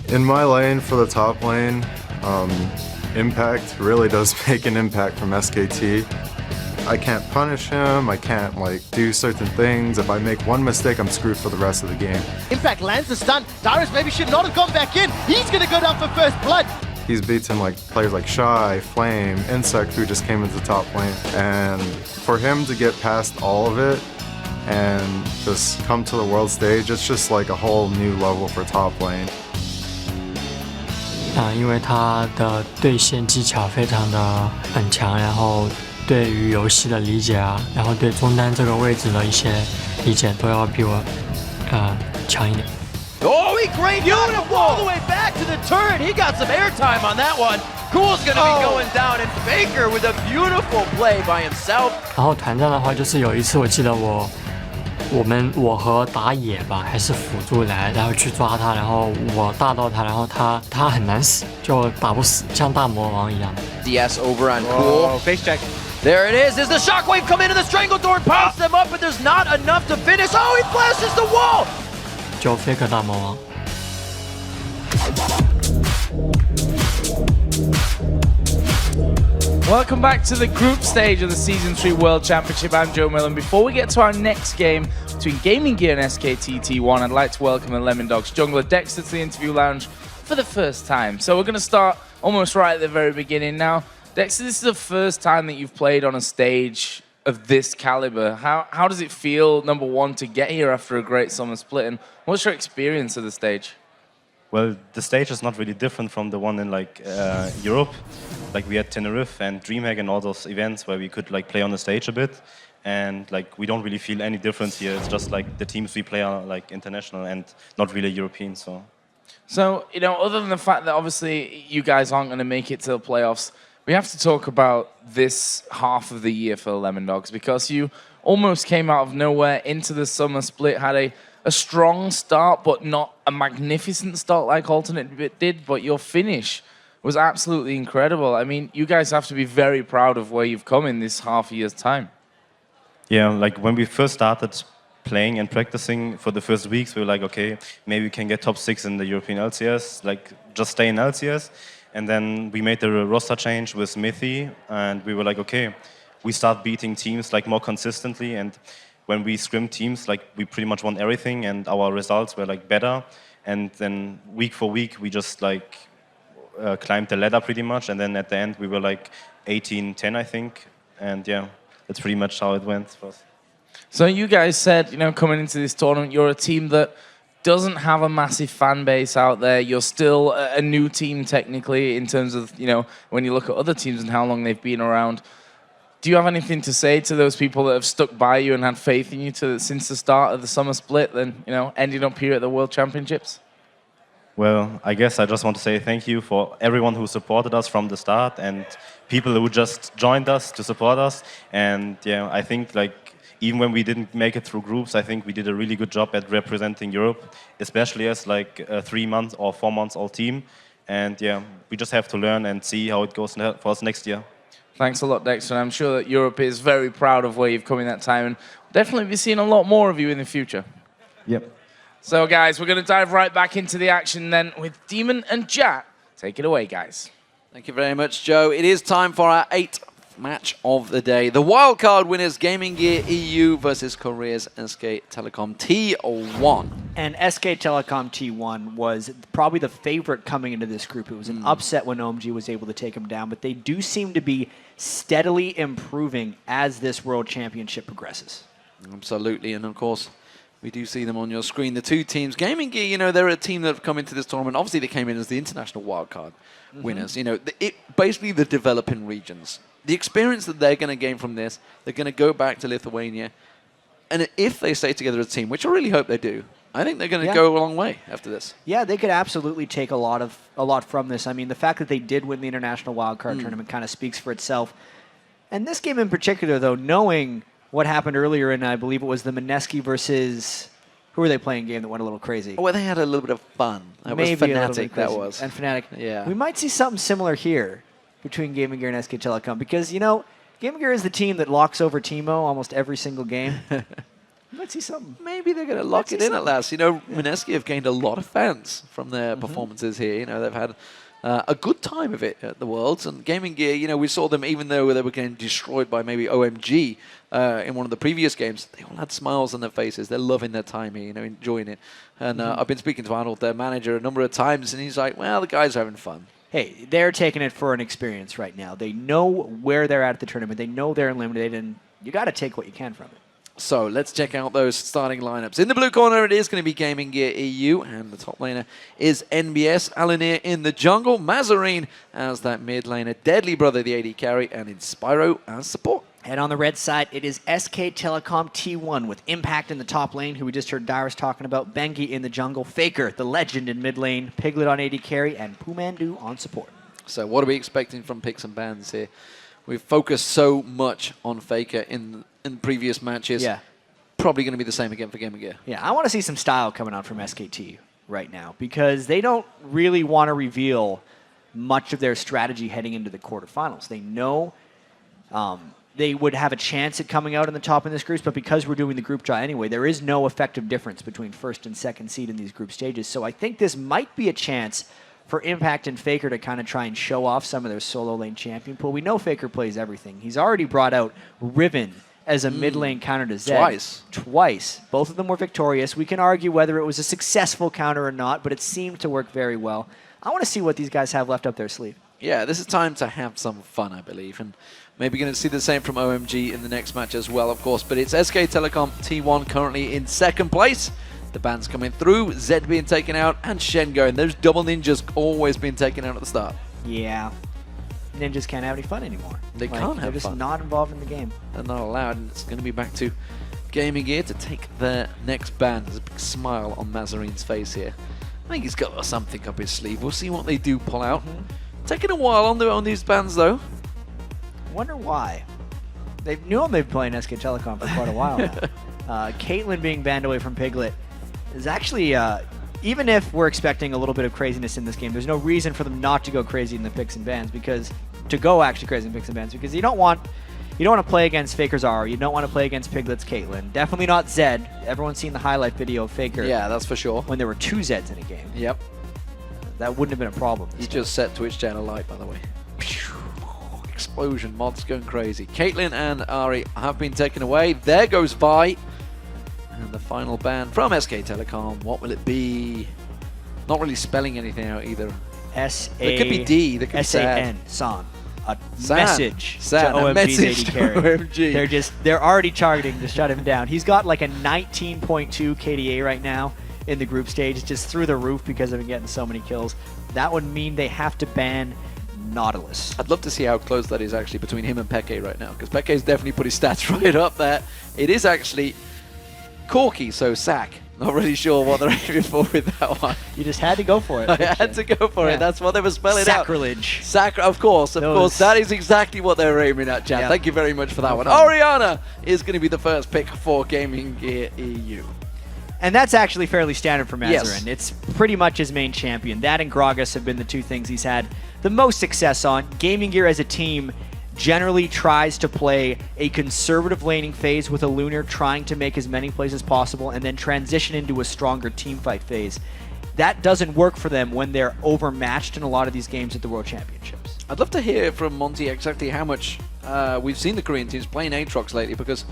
In my lane, for the top lane, impact really does make an impact from SKT. I can't punish him, I can't like do certain things. If I make one mistake, I'm screwed for the rest of the game. Impact lands the stun. Darius maybe should not have gone back in. He's gonna go down for first blood. He's beaten like players like Shy, Flame, Insect, who just came into the top lane. And for him to get past all of it and just come to the world stage, it's just like a whole new level for top lane. 因为他的对线技巧非常的很强，然后对于游戏的理解啊，然后对中单这个位置的一些理解都要比我强一点。Oh, he grained all the way back to the turret. He got some airtime on that one. Cool's gonna be going down, and Faker with a beautiful play by himself. 然后团战的话，就是有一次我记得我和打野吧，还是辅助来，然后去抓他，然后我大到他，然后他很难死，就打不死，像大魔王一样。DS over on Cool. Face check. There it is. As the shockwave come in and the Strangledorn pops them up, but there's not enough to finish. Oh, he flashes the wall. 就 Faker 大魔王。Welcome back to the group stage of the Season 3 World Championship. I'm Joe Millen. Before we get to our next game between Gaming Gear and SKT T1, I'd like to welcome a Lemon Dogs jungler, Dexter, to the interview lounge for the first time. So we're going to start almost right at the very beginning now. Dexter, this is the first time that you've played on a stage of this caliber. How does it feel, number one, to get here after a great summer split, and what's your experience of the stage? Well, the stage is not really different from the one in like Europe. Like we had Tenerife and DreamHack and all those events where we could like play on the stage a bit, and like we don't really feel any difference here. It's just like the teams we play are like international and not really European. So you know, other than the fact that obviously you guys aren't going to make it to the playoffs, we have to talk about this half of the year for the Lemon Dogs, because you almost came out of nowhere into the summer split, had a strong start, but not a magnificent start like Alternate did, but your finish was absolutely incredible. I mean, you guys have to be very proud of where you've come in this half a year's time. Yeah, like when we first started playing and practicing for the first weeks, we were like, okay, maybe we can get top 6 in the European LCS, like just stay in LCS. And then we made the roster change with Smithy, and we were like, okay, we start beating teams like more consistently, and when we scrimmed teams, like we pretty much won everything, and our results were like better. And then week for week, we just like climbed the ladder pretty much, and then at the end we were like 18-10, I think, and yeah, that's pretty much how it went for us. So you guys said, you know, coming into this tournament, you're a team that doesn't have a massive fan base out there. You're still a new team technically in terms of, you know, when you look at other teams and how long they've been around. Do you have anything to say to those people that have stuck by you and had faith in you since the start of the summer split, then, you know, ending up here at the World Championships? Well, I guess I just want to say thank you for everyone who supported us from the start and people who just joined us to support us. And yeah, I think like even when we didn't make it through groups, I think we did a really good job at representing Europe, especially as like a 3 months or 4 months old team. And yeah, we just have to learn and see how it goes for us next year. Thanks a lot, Dexter. I'm sure that Europe is very proud of where you've come in that time, and definitely be seeing a lot more of you in the future. Yep. So guys, we're going to dive right back into the action then with Demon and Jack. Take it away, guys. Thank you very much, Joe. It is time for our 8th match of the day. The wildcard winners, GamingGear.eu versus Korea's SK Telecom T1. And SK Telecom T1 was probably the favorite coming into this group. It was an upset when OMG was able to take them down, but they do seem to be steadily improving as this World Championship progresses. Absolutely, and of course, we do see them on your screen. The two teams, GamingGear, you know, they're a team that have come into this tournament. Obviously, they came in as the international wildcard winners. You know, basically the developing regions. The experience that they're going to gain from this, they're going to go back to Lithuania. And if they stay together as a team, which I really hope they do, I think they're going to go a long way after this. Yeah, they could absolutely take a lot from this. I mean, the fact that they did win the international wildcard tournament kind of speaks for itself. And this game in particular, though, knowing what happened earlier in, I believe it was the Mineski versus... Who were they playing game that went a little crazy? Oh, well, they had a little bit of fun. That was Fnatic, that was. And Fnatic. Yeah. We might see something similar here between GamingGear and SK Telecom because, you know, GamingGear is the team that locks over Teemo almost every single game. Let's see something. Maybe they're going to lock it in at last. You know, Mineski have gained a lot of fans from their performances here. You know, they've had a good time of it at the Worlds. And Gaming Gear, you know, we saw them, even though they were getting destroyed by maybe OMG in one of the previous games, they all had smiles on their faces. They're loving their time here, you know, enjoying it. And I've been speaking to Arnold, their manager, a number of times, and he's like, well, the guys are having fun. Hey, they're taking it for an experience right now. They know where they're at the tournament. They know they're eliminated, and you got to take what you can from it. So let's check out those starting lineups. In the blue corner, it is going to be GamingGear.eu, and the top laner is NBS. Alanir in the jungle, Mazarine as that mid laner, Deadly Brother the AD carry, and Inspiro as support. And on the red side, it is SK Telecom T1 with Impact in the top lane, who we just heard Dyrus talking about, Bengi in the jungle, Faker, the legend in mid lane, Piglet on AD carry, and Pumandu on support. So what are we expecting from picks and bans here? We've focused so much on Faker in previous matches. Yeah. Probably going to be the same again for Gaming Gear. Yeah, I want to see some style coming out from SKT right now because they don't really want to reveal much of their strategy heading into the quarterfinals. They know they would have a chance at coming out in the top in this group, but because we're doing the group draw anyway, there is no effective difference between first and second seed in these group stages. So I think this might be a chance for Impact and Faker to kind of try and show off some of their solo lane champion pool. We know Faker plays everything. He's already brought out Riven as a mid lane counter to Zed. Twice. Both of them were victorious. We can argue whether it was a successful counter or not, but it seemed to work very well. I want to see what these guys have left up their sleeve. Yeah, this is time to have some fun, I believe, and maybe going to see the same from OMG in the next match as well, of course, but it's SK Telecom T1 currently in second place. The bands coming through, Zed being taken out, and Shen going. Those double ninjas always been taken out at the start. Yeah. Ninjas can't have any fun anymore. They can't have fun. They're just not involved in the game. They're not allowed, and it's going to be back to Gaming Gear to take their next ban. There's a big smile on Mazarine's face here. I think he's got something up his sleeve. We'll see what they do pull out. Taking a while on these bans, though. Wonder why. They've known they've been playing SK Telecom for quite a while now. Caitlyn being banned away from Piglet is actually, even if we're expecting a little bit of craziness in this game, there's no reason for them not to go crazy in the picks and bans, because to go actually crazy in picks and bans, because you don't want to play against Faker's Zara, you don't want to play against Piglet's Caitlyn, definitely not Zed. Everyone's seen the highlight video of Faker. Yeah, that's for sure. When there were 2 Zeds in a game. Yep. That wouldn't have been a problem. You just set Twitch down a light, by the way. Explosion, mods going crazy. Caitlyn and Ari have been taken away. There goes Vi. And the final ban from SK Telecom. What will it be? Not really spelling anything out either. S-A... There could be D. There could be S-A-N. San. A San. message San. to A message OMG's AD to carry. OMG. They're already targeting to shut him down. He's got like a 19.2 KDA right now in the group stage. It's just through the roof because of him getting so many kills. That would mean they have to ban Nautilus. I'd love to see how close that is actually between him and Peke right now, because Peke's definitely put his stats right up there. It is actually Corky, so sack. Not really sure what they're aiming for with that one. You just had to go for it. I had to go for it. That's what they were spelling Sacrilege. out. Of course. That is exactly what they were aiming at, Chad. Yep. Thank you very much for that one. Oriana is going to be the first pick for GamingGear.eu. And that's actually fairly standard for Mazarin. Yes. It's pretty much his main champion. That and Gragas have been the 2 things he's had the most success on. Gaming Gear as a team generally tries to play a conservative laning phase with a Lunar, trying to make as many plays as possible, and then transition into a stronger teamfight phase. That doesn't work for them when they're overmatched in a lot of these games at the World Championships. I'd love to hear from Monty exactly how much we've seen the Korean teams playing Aatrox lately, because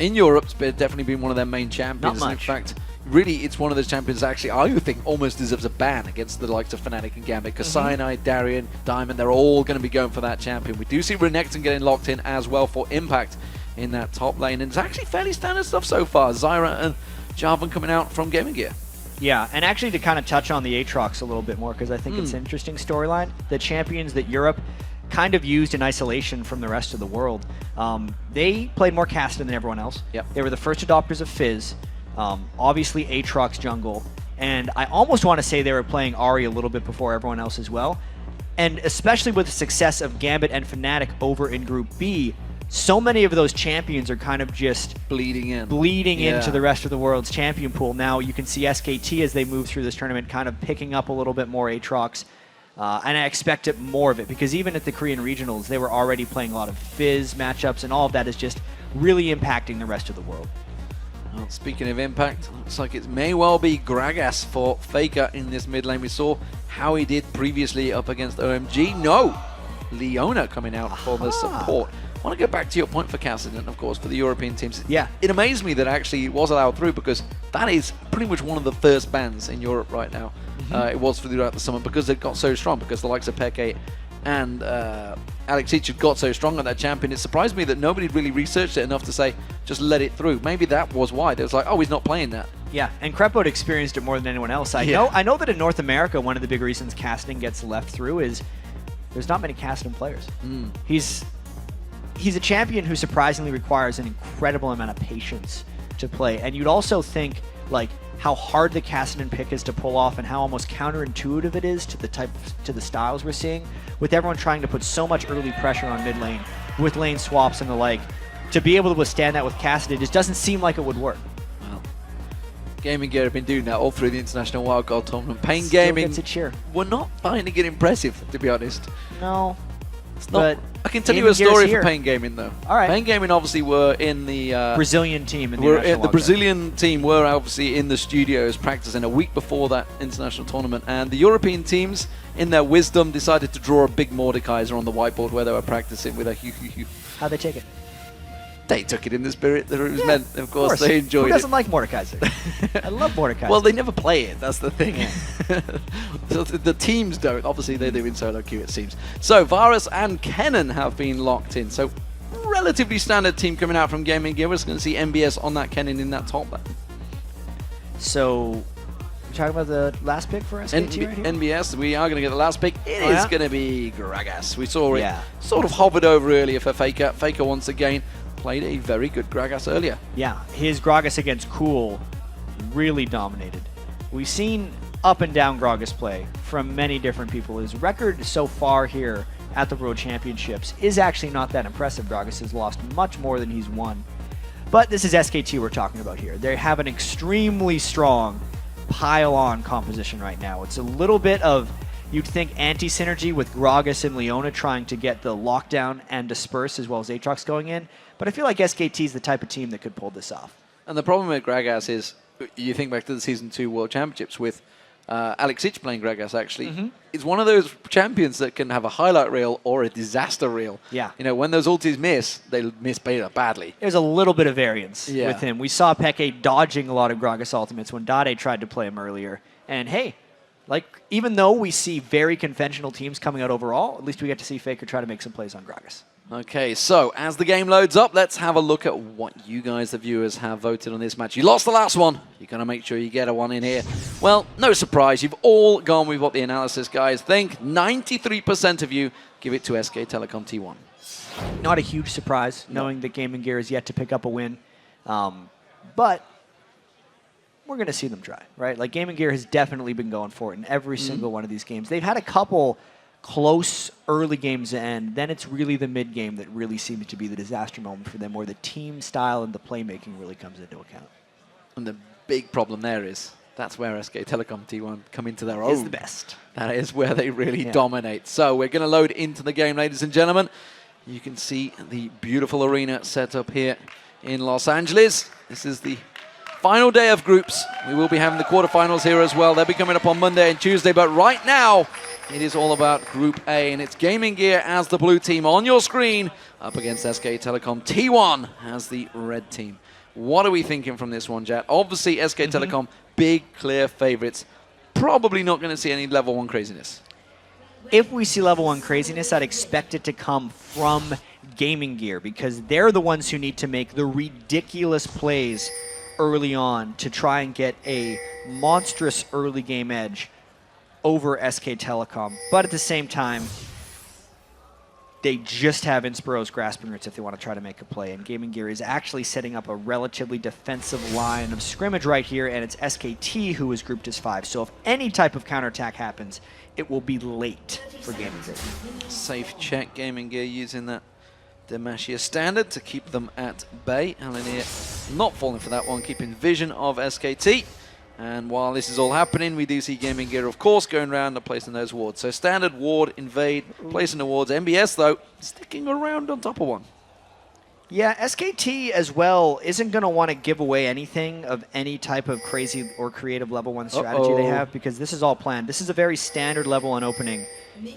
in Europe, it's definitely been one of their main champions. Not much. In fact, really, it's one of those champions that actually I think almost deserves a ban against the likes of Fnatic and Gambit, because Cyanide, Darien, Diamond, they're all going to be going for that champion. We do see Renekton getting locked in as well for Impact in that top lane, and it's actually fairly standard stuff so far. Zyra and Jarvan coming out from Gaming Gear. Yeah, and actually to kind of touch on the Aatrox a little bit more, because I think it's an interesting storyline. The champions that Europe kind of used in isolation from the rest of the world, they played more Caston than everyone else. Yep. They were the first adopters of Fizz, obviously Aatrox jungle, and I almost want to say they were playing Ahri a little bit before everyone else as well. And especially with the success of Gambit and Fnatic over in Group B, so many of those champions are kind of just bleeding into the rest of the world's champion pool. Now you can see SKT as they move through this tournament kind of picking up a little bit more Aatrox. And I expect it more of it, because even at the Korean regionals, they were already playing a lot of Fizz matchups, and all of that is just really impacting the rest of the world. Well, speaking of impact, looks like it may well be Gragas for Faker in this mid lane. We saw how he did previously up against OMG. No, Leona coming out for the support. I want to go back to your point for Cassidy, of course, for the European teams. Yeah. It amazed me that actually it was allowed through, because that is pretty much one of the first bans in Europe right now. It was throughout the summer because it got so strong, because the likes of Peke and Alex Each had got so strong on that champion. It surprised me that nobody really researched it enough to say, just let it through. Maybe that was why. It was like, oh, he's not playing that. Yeah, and Crepo experienced it more than anyone else. I know that in North America, one of the big reasons Casting gets left through is there's not many Casting players. He's a champion who surprisingly requires an incredible amount of patience to play. And you'd also think, like, how hard the Cassidy pick is to pull off and how almost counterintuitive it is to the styles we're seeing, with everyone trying to put so much early pressure on mid lane with lane swaps and the like. To be able to withstand that with Cassidy just doesn't seem like it would work. Well, Gaming Gear have been doing that all through the International Wildcard Tournament. Pain Still Gaming gets a cheer. were not finding it impressive, to be honest. No. It's But not. I can tell you Gaming a Gear's story here. for Pain Gaming, though. All right. Pain Gaming obviously were in the Brazilian team in the the International Wildcard. Brazilian team were obviously in the studios practicing a week before that international tournament, and the European teams, in their wisdom, decided to draw a big Mordekaiser on the whiteboard where they were practicing with a hoo. How'd they take it? They took it in the spirit that it was meant. Of course, they enjoyed Who it. doesn't like Mordekaiser? I love Mordekaiser. Well, they never play it. That's the thing. So the teams don't. Obviously, they do in solo queue, it seems. So Varus and Kennen have been locked in. So relatively standard team coming out from Gaming Gear. We're just going to see MBS on that Kennen in that top lane. So, we're talking about the last pick for SKT right here? NBS, we are going to get the last pick. It Oh, is yeah? going to be Gragas. We saw it Yeah. sort of hovered over earlier for Faker. Faker once again played a very good Gragas earlier. Yeah, his Gragas against Cool really dominated. We've seen up and down Gragas play from many different people. His record so far here at the World Championships is actually not that impressive. Gragas has lost much more than he's won. But this is SKT we're talking about here. They have an extremely strong pile-on composition right now. It's a little bit of, you'd think, anti-synergy with Gragas and Leona trying to get the lockdown and disperse as well as Aatrox going in. But I feel like SKT is the type of team that could pull this off. And the problem with Gragas is, you think back to the Season 2 World Championships with Alex Ich playing Gragas, actually. It's one of those champions that can have a highlight reel or a disaster reel. Yeah. You know, when those ultis miss, they miss Beta badly. There's a little bit of variance Yeah. with him. We saw Peke dodging a lot of Gragas ultimates when Dade tried to play him earlier. And hey, like, even though we see very conventional teams coming out overall, at least we get to see Faker try to make some plays on Gragas. Okay, so as the game loads up, let's have a look at what you guys, the viewers, have voted on this match. You lost the last one. You're going to make sure you get a one in here. Well, no surprise. You've all gone with what the analysis guys think. 93% of you give it to SK Telecom T1. Not a huge surprise, knowing that Gaming Gear is yet to pick up a win. But we're going to see them try, right? Like, Gaming Gear has definitely been going for it in every single one of these games. They've had a couple close early games to end. Then it's really the mid game that really seems to be the disaster moment for them, where the team style and the playmaking really comes into account. And the big problem there is that's where SK Telecom T1 come into their own. Is the best. That is where they really dominate. So we're going to load into the game, ladies and gentlemen. You can see the beautiful arena set up here in Los Angeles. This is the final day of groups. We will be having the quarterfinals here as well. They'll be coming up on Monday and Tuesday, but right now it is all about Group A, and it's Gaming Gear as the blue team on your screen up against SK Telecom T1 as the red team. What are we thinking from this one, Jet? Obviously, SK Telecom, big, clear favorites. Probably not going to see any level 1 craziness. If we see level 1 craziness, I'd expect it to come from Gaming Gear, because they're the ones who need to make the ridiculous plays early on to try and get a monstrous early game edge over SK Telecom. But at the same time, they just have Inspiro's grasping roots if they want to try to make a play. And Gaming Gear is actually setting up a relatively defensive line of scrimmage right here, and it's SKT who is grouped as 5. So if any type of counterattack happens, it will be late for Gaming Gear. Safe check, Gaming Gear using that Demacia standard to keep them at bay. Alanir not falling for that one, keeping vision of SKT. And while this is all happening, we do see Gaming Gear, of course, going around and placing those wards. So standard ward, invade, placing the wards. MBS, though, sticking around on top of one. Yeah, SKT as well isn't going to want to give away anything of any type of crazy or creative level 1 strategy they have, because this is all planned. This is a very standard level 1 opening,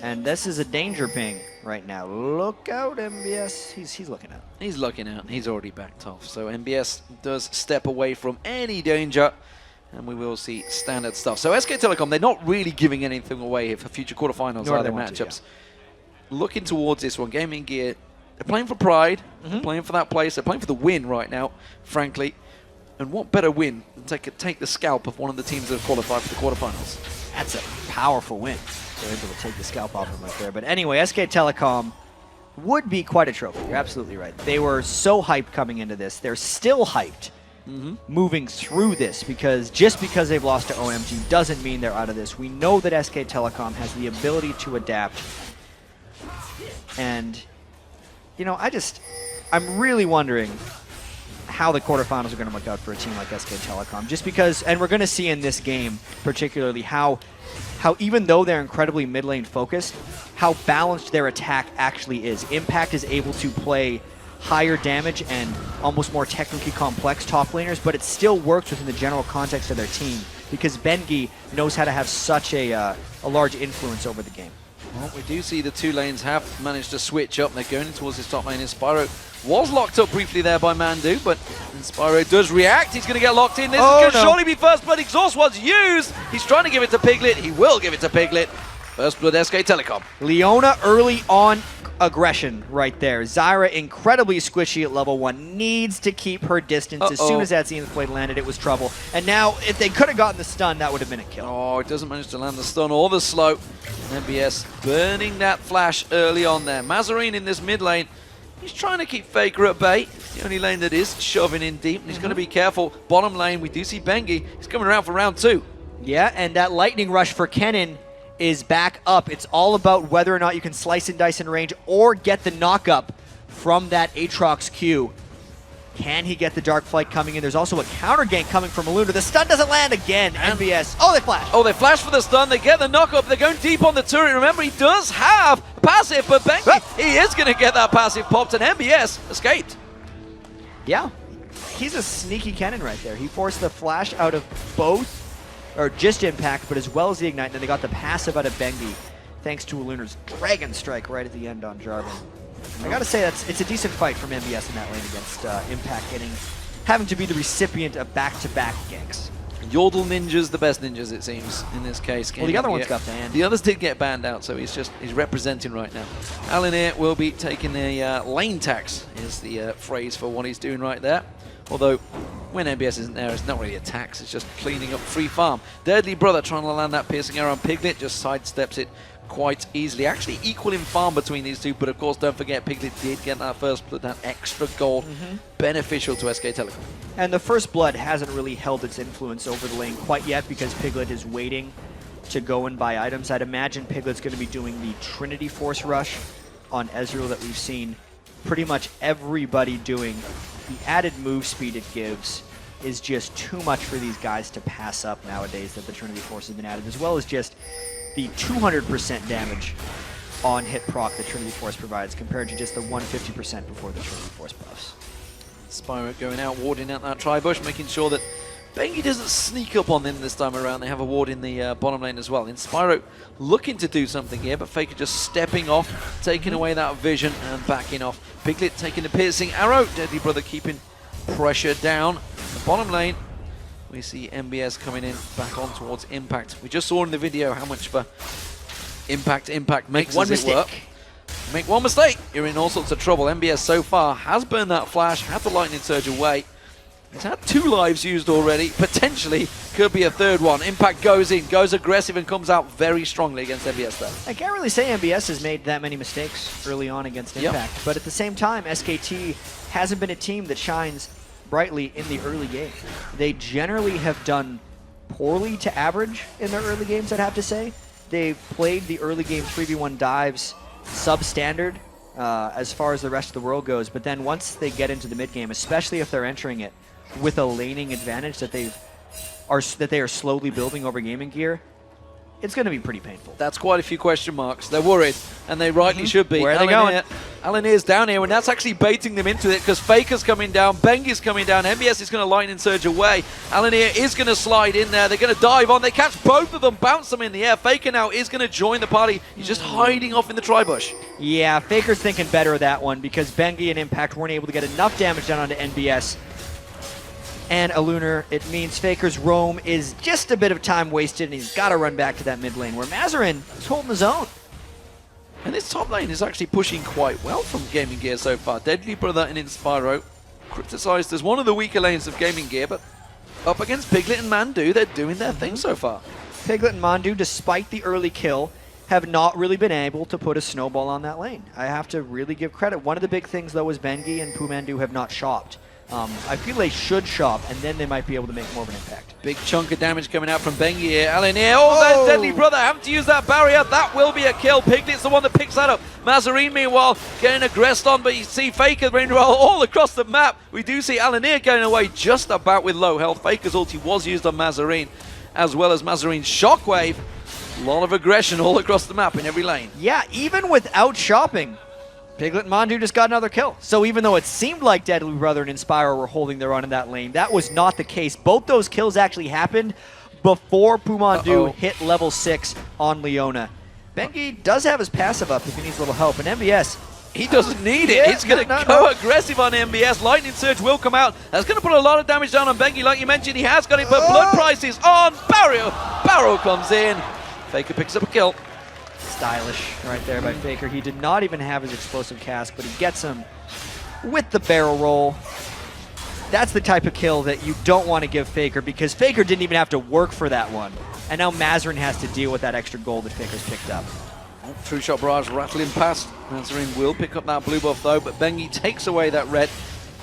and this is a danger ping right now. Look out, MBS. He's looking out. He's looking out. He's already backed off. So MBS does step away from any danger, and we will see standard stuff. So SK Telecom, they're not really giving anything away for future quarterfinals or other matchups. Looking towards this one, GamingGear, they're playing for pride, they're playing for that place, they're playing for the win right now, frankly. And what better win than take the scalp of one of the teams that have qualified for the quarterfinals? That's a powerful win. They're able to take the scalp off him right there. But anyway, SK Telecom would be quite a trophy. You're absolutely right. They were so hyped coming into this. They're still hyped moving through this, because just because they've lost to OMG doesn't mean they're out of this. We know that SK Telecom has the ability to adapt. And, you know, I'm really wondering how the quarterfinals are going to look out for a team like SK Telecom. Just because, and we're going to see in this game particularly how even though they're incredibly mid lane focused, how balanced their attack actually is. Impact is able to play higher damage and almost more technically complex top laners, but it still works within the general context of their team, because Bengi knows how to have such a large influence over the game. Well, we do see the two lanes have managed to switch up. They're going towards his top lane. Spyro was locked up briefly there by Mandu, but Spyro does react. He's going to get locked in. This is going to surely be First Blood. Exhaust was used. He's trying to give it to Piglet. He will give it to Piglet. First Blood SK Telecom. Leona early on aggression right there. Zyra incredibly squishy at level 1. Needs to keep her distance. As soon as that Zenith Blade landed, it was trouble. And now, if they could have gotten the stun, that would have been a kill. Oh, it doesn't manage to land the stun or the slow. And MBS burning that flash early on there. Mazarine in this mid lane. He's trying to keep Faker at bay. It's the only lane that is shoving in deep, and he's going to be careful. Bottom lane, we do see Bengi. He's coming around for round 2. Yeah, and that lightning rush for Kennen is back up. It's all about whether or not you can slice and dice in range or get the knock-up from that Aatrox Q. Can he get the Dark Flight coming in? There's also a counter gank coming from Maluna. The stun doesn't land again. MBS. Oh, they flash. Oh, they flash for the stun. They get the knock-up. They're going deep on the turret. Remember, he does have passive, but Bengi, he is going to get that passive popped, and MBS escaped. Yeah, he's a sneaky Kennen right there. He forced the flash out of both, or just Impact, but as well as the Ignite, and then they got the passive out of Bengi, thanks to Luna's Dragon Strike right at the end on Jarvan. I gotta say, it's a decent fight from MBS in that lane against Impact, having to be the recipient of back-to-back ganks. Yordle ninjas, the best ninjas it seems in this case. Well, the other ones got banned. The others did get banned out, so he's representing right now. Alinir will be taking a lane tax, is the phrase for what he's doing right there. Although, when MBS isn't there, it's not really a tax, it's just cleaning up free farm. Deadly Brother trying to land that piercing arrow on Piglet, just sidesteps it quite easily. Actually equal in farm between these two, but of course don't forget Piglet did get that first blood, that extra gold, beneficial to SK Telecom. And the first blood hasn't really held its influence over the lane quite yet, because Piglet is waiting to go and buy items. I'd imagine Piglet's going to be doing the Trinity Force Rush on Ezreal that we've seen pretty much everybody doing. The added move speed it gives is just too much for these guys to pass up nowadays that the Trinity Force has been added, as well as just the 200% damage on hit proc that Trinity Force provides compared to just the 150% before the Trinity Force buffs. Spyro going out, warding out that tri-bush, making sure that Bengi doesn't sneak up on them this time around. They have a ward in the bottom lane as well. And Spyro looking to do something here, but Faker just stepping off, taking away that vision and backing off. Piglet taking the piercing arrow. Deadly Brother keeping pressure down. The bottom lane, we see MBS coming in back on towards Impact. We just saw in the video how much of a impact makes one as mistake. it work. Make one mistake, you're in all sorts of trouble. MBS so far has burned that flash, had the lightning surge away. He's had 2 lives used already, potentially could be a third one. Impact goes in, goes aggressive, and comes out very strongly against MBS there. I can't really say MBS has made that many mistakes early on against Impact, but at the same time, SKT hasn't been a team that shines brightly in the early game. They generally have done poorly to average in their early games, I'd have to say. They've played the early game 3v1 dives substandard as far as the rest of the world goes, but then once they get into the mid game, especially if they're entering it with a laning advantage that they are slowly building over GamingGear, it's going to be pretty painful. That's quite a few question marks. They're worried, and they rightly should be. Where are they going? Alanir's down here, and that's actually baiting them into it because Faker's coming down, Bengi's coming down, MBS is going to lightning surge away. Alanir is going to slide in there. They're going to dive on. They catch both of them, bounce them in the air. Faker now is going to join the party. He's just hiding off in the tri-bush. Yeah, Faker's thinking better of that one because Bengi and Impact weren't able to get enough damage down onto NBS and a Lunar. It means Faker's roam is just a bit of time wasted, and he's got to run back to that mid lane where Mazarin is holding his own. And this top lane is actually pushing quite well from Gaming Gear so far. Deadly Brother and Inspiro criticized as one of the weaker lanes of Gaming Gear, but up against Piglet and Mandu, they're doing their thing so far. Piglet and Mandu, despite the early kill, have not really been able to put a snowball on that lane. I have to really give credit. One of the big things, though, is Bengi and Pumandu have not shopped. I feel they should shop, and then they might be able to make more of an impact. Big chunk of damage coming out from Bengi here. Alanir, that Deadly Brother having to use that barrier. That will be a kill. Piglet's the one that picks that up. Mazarin, meanwhile, getting aggressed on, but you see Faker running all across the map. We do see Alanir going away just about with low health. Faker's ulti was used on Mazarin, as well as Mazarin's Shockwave. A lot of aggression all across the map in every lane. Yeah, even without shopping, Piglet and Mandu just got another kill. So even though it seemed like Deadly Brother and Inspire were holding their own in that lane, that was not the case. Both those kills actually happened before Pumandu hit level 6 on Leona. Bengi does have his passive up if he needs a little help, and MBS, he doesn't need it. He's going to go aggressive on MBS. Lightning Surge will come out. That's going to put a lot of damage down on Bengi. Like you mentioned, he has got it, but Blood Price is on. Barrow comes in. Faker picks up a kill. Stylish right there by Faker. He did not even have his explosive cast, but he gets him with the barrel roll. That's the type of kill that you don't want to give Faker because Faker didn't even have to work for that one. And now Mazarin has to deal with that extra gold that Faker's picked up. True Shot Barrage rattling past. Mazarin will pick up that blue buff though, but Bengi takes away that red.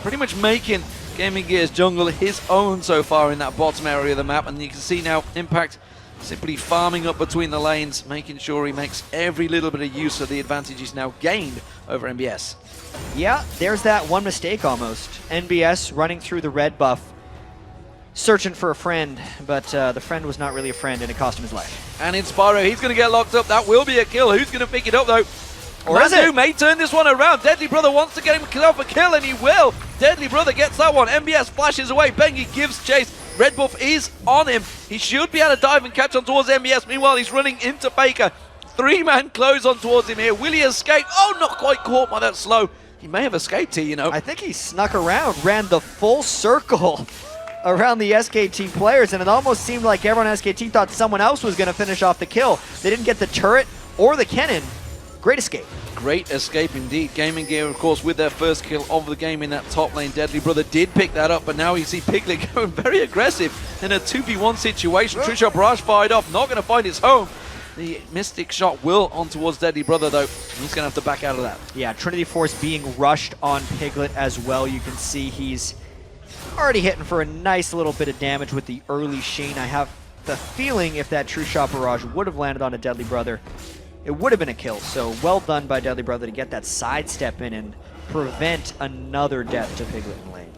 Pretty much making Gaming Gear's jungle his own so far in that bottom area of the map. And you can see now Impact simply farming up between the lanes, making sure he makes every little bit of use of the advantage he's now gained over MBS. Yeah, there's that one mistake almost. NBS running through the red buff, searching for a friend, but the friend was not really a friend and it cost him his life. And Inspiro, he's going to get locked up. That will be a kill. Who's going to pick it up though? Or is it? May turn this one around. Deadly Brother wants to get himself a kill, and he will. Deadly Brother gets that one. MBS flashes away. Bengi gives chase. Red buff is on him. He should be able to dive and catch on towards MBS. Meanwhile, he's running into Faker. 3-man close on towards him here. Will he escape? Oh, not quite caught by that slow. He may have escaped here, you know. I think he snuck around, ran the full circle around the SKT players, and it almost seemed like everyone on SKT thought someone else was going to finish off the kill. They didn't get the turret or the cannon. Great escape. Great escape indeed. Gaming Gear, of course, with their first kill of the game in that top lane. Deadly Brother did pick that up, but now you see Piglet going very aggressive in a 2v1 situation. True Shot Barrage fired off, not going to find his home. The Mystic Shot will on towards Deadly Brother, though. He's going to have to back out of that. Yeah, Trinity Force being rushed on Piglet as well. You can see he's already hitting for a nice little bit of damage with the early Sheen. I have the feeling if that True Shot Barrage would have landed on a Deadly Brother, it would have been a kill. So well done by Deadly Brother to get that sidestep in and prevent another death to Piglet in lane.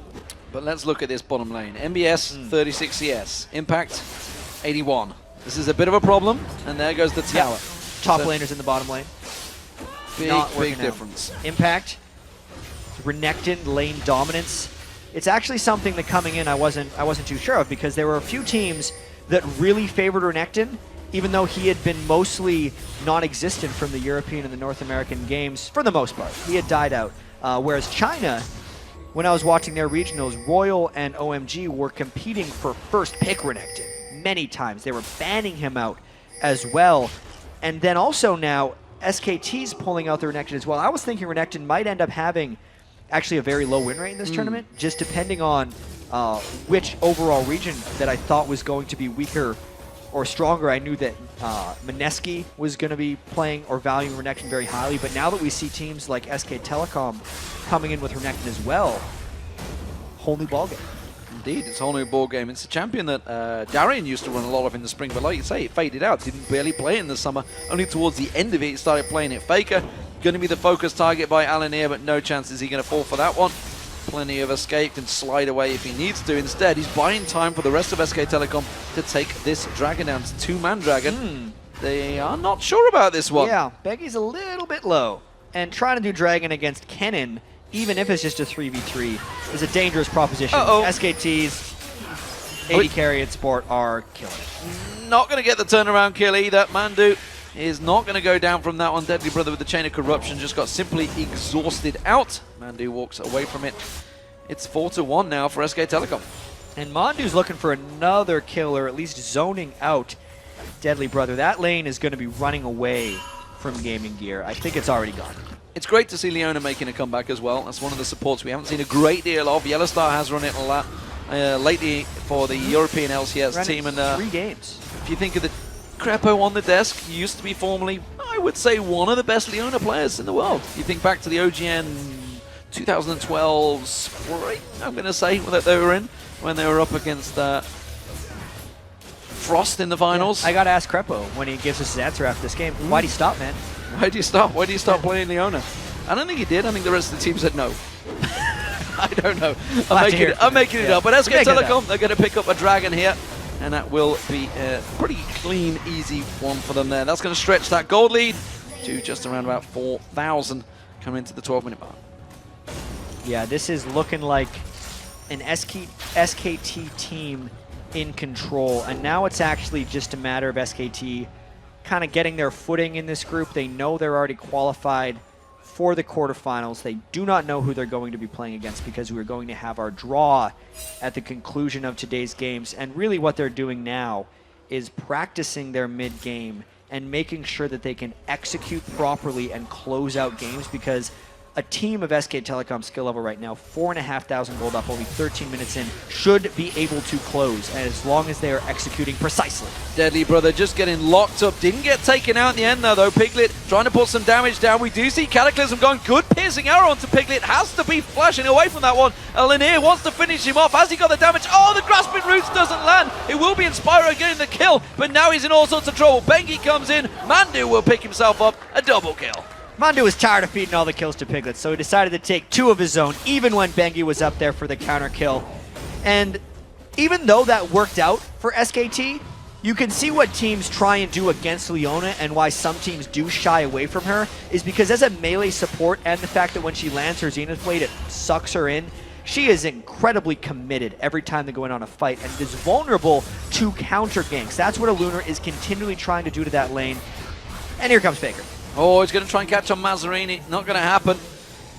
But let's look at this bottom lane. MBS, 36 CS. Impact, 81. This is a bit of a problem, and there goes the tower. Yep. Top laners in the bottom lane. Big difference. Impact, Renekton, lane dominance. It's actually something that coming in I wasn't too sure of because there were a few teams that really favored Renekton, even though he had been mostly non-existent from the European and the North American games for the most part. He had died out. Whereas China, when I was watching their regionals, Royal and OMG were competing for first pick Renekton many times. They were banning him out as well. And then also now, SKT's pulling out the Renekton as well. I was thinking Renekton might end up having actually a very low win rate in this tournament, just depending on which overall region that I thought was going to be weaker or stronger. I knew that Mineski was going to be playing or valuing Renekton very highly, but now that we see teams like SK Telecom coming in with Renekton as well, whole new ballgame. Indeed, it's a whole new ball game. It's a champion that Darian used to run a lot of in the spring, but like you say, it faded out. Didn't barely play in the summer. Only towards the end of it, he started playing it. Faker, going to be the focus target by Alanir, but no chance is he going to fall for that one. Plenty of escape, can slide away if he needs to. Instead, he's buying time for the rest of SK Telecom to take this dragon down. It's a 2-man dragon. They are not sure about this one. Yeah, Bengi's a little bit low. And trying to do Dragon against Kennen, even if it's just a 3v3, is a dangerous proposition. SKT's AD carry and support are killing it. Not going to get the turnaround kill either. Mandu is not going to go down from that one. Deadly Brother with the Chain of Corruption just got simply exhausted out. Mandu walks away from it. It's 4-1 now for SK Telecom. And Mandu's looking for another kill, or at least zoning out Deadly Brother. That lane is going to be running away from Gaming Gear. I think it's already gone. It's great to see Leona making a comeback as well. That's one of the supports we haven't seen a great deal of. Yellowstar has run it a lot lately for the European LCS team. And 3 games. If you think of the Crepo on the desk, he used to be formerly, I would say, one of the best Leona players in the world. You think back to the OGN 2012 spring, I'm going to say, that they were in, when they were up against Frost in the finals. Yeah, I got to ask Crepo when he gives us his answer after this game. Why'd he stop, man? Why do you stop? Why do you stop playing Leona? I don't think he did. I think the rest of the team said no. I don't know. I'm making it up. But SK Telecom, they're going to pick up a Dragon here. And that will be a pretty clean, easy one for them there. That's going to stretch that gold lead to just around about 4,000 coming into the 12-minute mark. Yeah, this is looking like an SKT team in control. And now it's actually just a matter of SKT kind of getting their footing in this group. They know they're already qualified for the quarterfinals. They do not know who they're going to be playing against because we're going to have our draw at the conclusion of today's games. And really what they're doing now is practicing their mid-game and making sure that they can execute properly and close out games, because a team of SK Telecom skill level right now, 4,500 gold up, only 13 minutes in, should be able to close as long as they are executing precisely. Deadly Brother just getting locked up. Didn't get taken out in the end though. Piglet trying to put some damage down. We do see Cataclysm going. Good piercing arrow onto Piglet. Has to be flashing away from that one. Lanier wants to finish him off. Has he got the damage? Oh, the Grasping Roots doesn't land. It will be Inspiro getting the kill, but now he's in all sorts of trouble. Bengi comes in. Mandu will pick himself up. A double kill. Mandu was tired of feeding all the kills to Piglet, so he decided to take 2 of his own, even when Bengi was up there for the counter kill. And even though that worked out for SKT, you can see what teams try and do against Leona, and why some teams do shy away from her, is because as a melee support, and the fact that when she lands her Zenith Blade, it sucks her in, she is incredibly committed every time they go in on a fight, and is vulnerable to counter ganks. That's what a Lunar is continually trying to do to that lane. And here comes Faker. Oh, he's going to try and catch on Mazzarini. Not going to happen.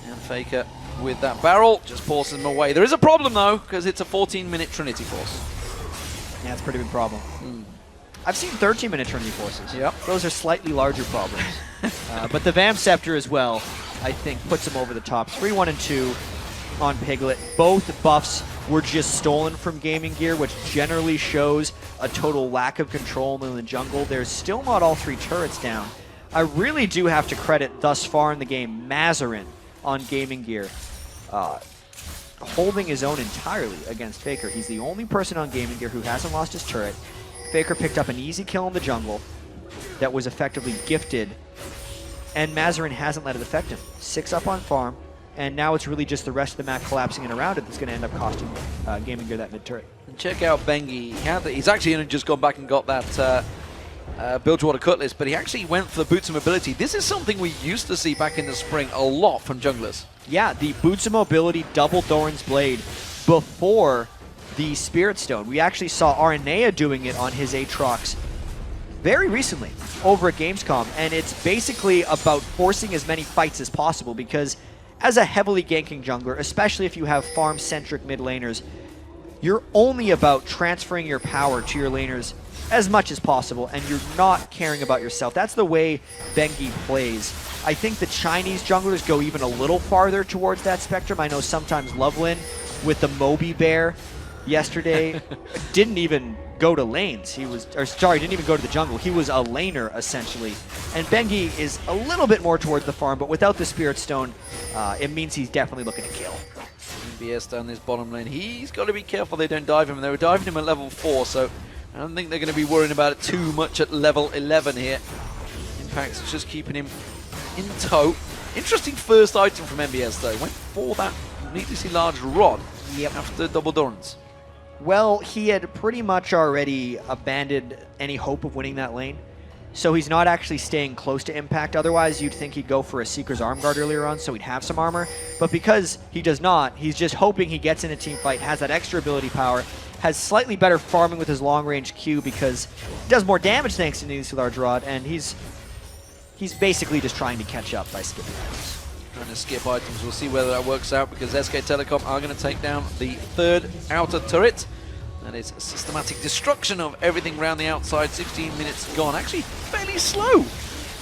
And Faker with that barrel just forces him away. There is a problem, though, because it's a 14-minute Trinity Force. Yeah, it's a pretty big problem. I've seen 13-minute Trinity Forces. Yep. Those are slightly larger problems. But the Vamp Scepter as well, I think, puts him over the top. 3-1 and 2 on Piglet. Both buffs were just stolen from Gaming Gear, which generally shows a total lack of control in the jungle. There's still not all 3 turrets down. I really do have to credit, thus far in the game, Mazarin on Gaming Gear, holding his own entirely against Faker. He's the only person on Gaming Gear who hasn't lost his turret. Faker picked up an easy kill in the jungle that was effectively gifted, and Mazarin hasn't let it affect him. 6 up on farm, and now it's really just the rest of the map collapsing in around it that's going to end up costing Gaming Gear that mid-turret. And check out Bengi. He's actually only just gone back and got that Bilgewater Cutlass, but he actually went for the Boots of Mobility. This is something we used to see back in the spring a lot from junglers. Yeah, the Boots of Mobility double Thorin's Blade before the Spirit Stone. We actually saw Aranea doing it on his Aatrox very recently over at Gamescom, and it's basically about forcing as many fights as possible, because as a heavily ganking jungler, especially if you have farm-centric mid laners, you're only about transferring your power to your laners as much as possible, and you're not caring about yourself. That's the way Bengi plays. I think the Chinese junglers go even a little farther towards that spectrum. I know sometimes Lovelin with the Moby Bear yesterday didn't even go to lanes. Didn't even go to the jungle. He was a laner, essentially. And Bengi is a little bit more towards the farm, but without the Spirit Stone, it means he's definitely looking to kill. BS down this bottom lane. He's got to be careful they don't dive him. They were diving him at level 4, so I don't think they're going to be worrying about it too much at level 11 here. Impact's just keeping him in tow. Interesting first item from MBS, though. Went for that needlessly large rod after double Dorans. Well, he had pretty much already abandoned any hope of winning that lane. so he's not actually staying close to impact. Otherwise, you'd think he'd go for a Seeker's Arm Guard earlier on, so he'd have some armor. But because he does not, he's just hoping he gets in a team fight, has that extra ability power, has slightly better farming with his long-range Q because he does more damage thanks to the large rod, and he's basically just trying to catch up by skipping items. Trying to skip items. We'll see whether that works out because SK Telecom are going to take down the third outer turret. That is a systematic destruction of everything around the outside. 16 minutes gone. Actually, fairly slow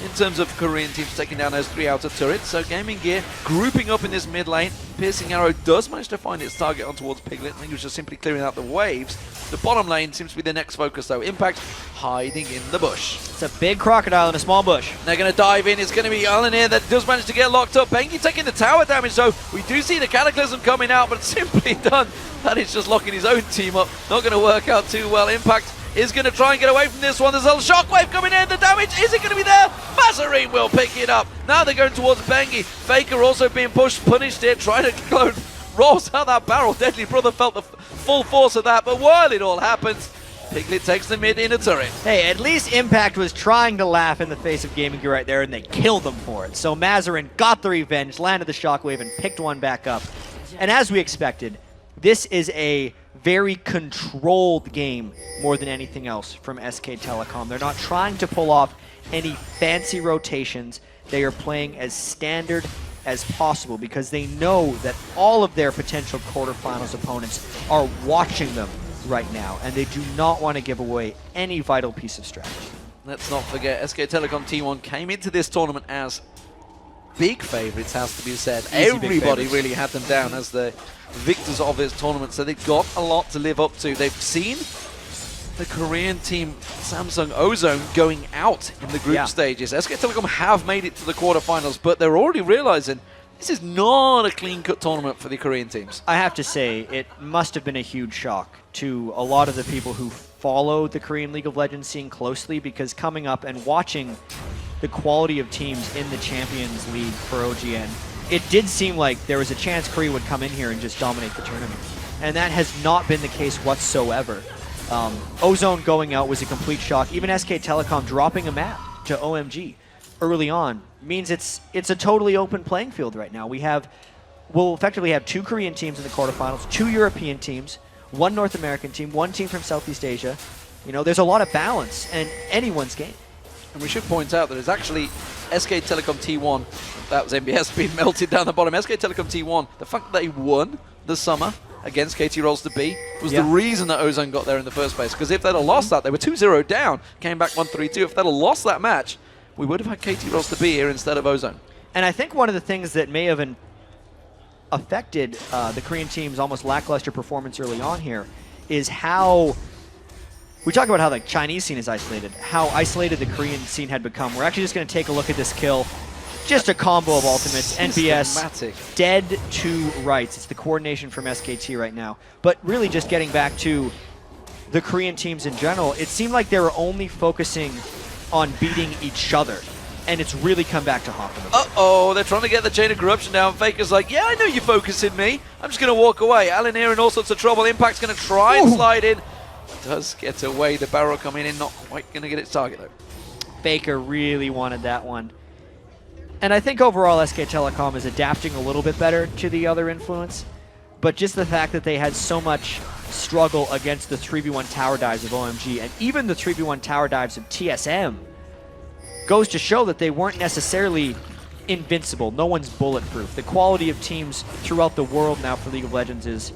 in terms of Korean teams taking down those 3 outer turrets. So Gaming Gear grouping up in this mid lane. Piercing Arrow does manage to find its target on towards Piglet. I think he was just simply clearing out the waves. The bottom lane seems to be the next focus though. Impact hiding in the bush. It's a big crocodile in a small bush. They're going to dive in. It's going to be Alan here that does manage to get locked up. Bengi taking the tower damage, so we do see the Cataclysm coming out, but simply done. That is just locking his own team up. Not going to work out too well. Impact is going to try and get away from this one. There's a shockwave coming in. The damage, is it going to be there? Mazarine will pick it up. Now they're going towards Bengi. Faker also being pushed, punished here, trying to clone. Rolls out that barrel. Deadly Brother felt the full force of that, but while it all happens, Piglet takes the mid inner turret. Hey, at least Impact was trying to laugh in the face of Gaming Gear right there, and they killed them for it. So Mazarine got the revenge, landed the shockwave, and picked one back up. And as we expected, this is a very controlled game more than anything else from SK Telecom. They're not trying to pull off any fancy rotations. They are playing as standard as possible because they know that all of their potential quarterfinals opponents are watching them right now, and they do not want to give away any vital piece of strategy. Let's not forget, SK Telecom T1 came into this tournament as big favorites, has to be said. Everybody really had them down as the victors of this tournament, so they've got a lot to live up to. They've seen the Korean team Samsung Ozone going out in the group stages. SK Telecom have made it to the quarterfinals, but they're already realizing this is not a clean-cut tournament for the Korean teams. I have to say, it must have been a huge shock to a lot of the people who follow the Korean League of Legends scene closely, because coming up and watching the quality of teams in the Champions League for OGN, it did seem like there was a chance Korea would come in here and just dominate the tournament. And that has not been the case whatsoever. Ozone going out was a complete shock. Even SK Telecom dropping a map to OMG early on means it's a totally open playing field right now. We'll effectively have 2 Korean teams in the quarterfinals, 2 European teams, 1 North American team, 1 team from Southeast Asia. You know, there's a lot of balance in anyone's game. And we should point out that it's actually SK Telecom T1, that was MBS being melted down the bottom. SK Telecom T1, the fact that they won the summer against KT Rolls to B was the reason that Ozone got there in the first place. Because if they'd have lost that, they were 2-0 down, came back 1-3-2. If they'd have lost that match, we would have had KT Rolls to B here instead of Ozone. And I think one of the things that may have affected the Korean team's almost lackluster performance early on here is how we talk about how the Chinese scene is isolated, how isolated the Korean scene had become. We're actually just going to take a look at this kill. Just a combo of ultimates. NBS dead to rights. It's the coordination from SKT right now. But really just getting back to the Korean teams in general, it seemed like they were only focusing on beating each other. And it's really come back to haunt them. Uh-oh, they're trying to get the chain of corruption down. Faker's like, yeah, I know you're focusing me. I'm just going to walk away. Alan here in all sorts of trouble. Impact's going to try and slide in. Does get away. The barrel coming in, not quite going to get its target though. Faker really wanted that one. And I think overall SK Telecom is adapting a little bit better to the other influence. But just the fact that they had so much struggle against the 3v1 tower dives of OMG and even the 3v1 tower dives of TSM goes to show that they weren't necessarily invincible. No one's bulletproof. The quality of teams throughout the world now for League of Legends is